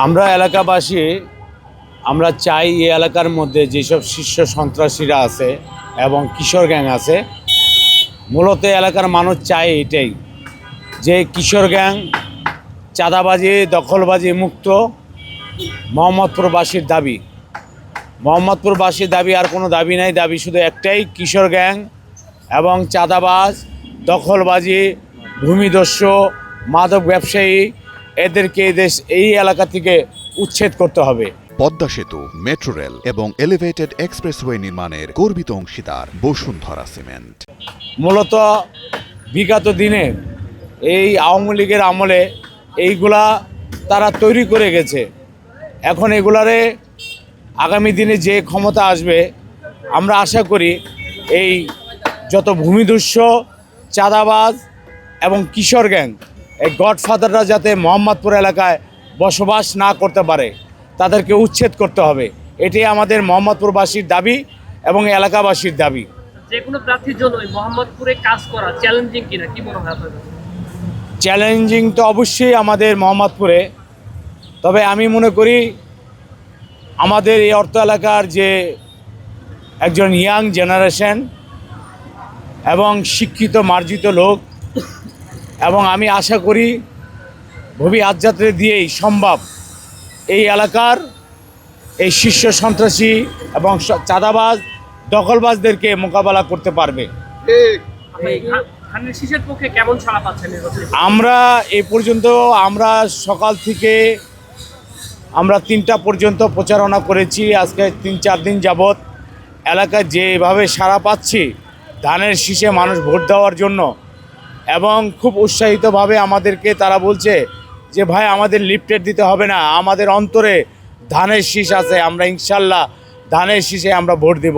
আমরা এলাকাবাসী আমরা চাই এই এলাকার মধ্যে যেসব শীর্ষ সন্ত্রাসীরা আছে এবং কিশোর গ্যাং আছে, মূলত এলাকার মানুষ চায় এটাই যে কিশোর গ্যাং চাঁদাবাজি দখলবাজি মুক্ত মোহাম্মদপুরবাসীর দাবি। মোহাম্মদপুরবাসীর দাবি আর কোনো দাবি নাই, দাবি শুধু একটাই, কিশোর গ্যাং এবং চাঁদাবাজ দখলবাজি ভূমিদস্যু মাদক ব্যবসায়ী এদেরকে এই এলাকা থেকে উচ্ছেদ করতে হবে। পদ্মা সেতু, মেট্রো রেল এবং এলিভেটেড এক্সপ্রেসওয়ে নির্মাণের গর্বিত অংশীদার বসুন্ধরা সিমেন্ট। মূলত বিগত দিনে এই আওয়ামী লীগের আমলে এইগুলা তারা তৈরি করে গেছে। এখন এগুলারে আগামী দিনে যে ক্ষমতা আসবে, আমরা আশা করি এই যত ভূমিদস্যু চাঁদাবাজ এবং কিশোর গ্যাং এই গডফাদাররা যাতে মোহাম্মদপুর এলাকায় বসবাস না করতে পারে, তাদেরকে উচ্ছেদ করতে হবে। এটাই আমাদের মোহাম্মদপুরবাসীর দাবি এবং এলাকাবাসীর দাবি। যে কোনো প্রার্থীর জন্য মোহাম্মদপুরে কাজ করা চ্যালেঞ্জিং কিনা, কি মনে হয় আপনাদের? চ্যালেঞ্জিং তো অবশ্যই আমাদের মোহাম্মদপুরে, তবে আমি মনে করি আমাদের এই অর্থ এলাকার যে একজন ইয়াং জেনারেশন এবং শিক্ষিত মার্জিত লোক, এবং আমি আশা করি ভবি আধ্যাত্রে দিয়েই সম্ভব এই এলাকার এই শীর্ষ সন্ত্রাসী এবং চাঁদাবাজ দখলবাজদেরকে মোকাবেলা করতে পারবে। ধানের শীষের পক্ষে কেমন সাড়া পাচ্ছেন? আমরা এই পর্যন্ত আমরা সকাল থেকে আমরা 3টা পর্যন্ত প্রচারণা করেছি। আজকে 3-4 দিন যাবৎ এলাকায় যেভাবে সাড়া পাচ্ছি ধানের শীষে মানুষ ভোট দেওয়ার জন্য, এবং খুব উৎসাহিতভাবে আমাদেরকে তারা বলছে যে ভাই আমাদের লিফটেড দিতে হবে না, আমাদের অন্তরে ধানের শীষ আছে, আমরা ইনশাল্লাহ ধানের শীষে আমরা ভোট দেব।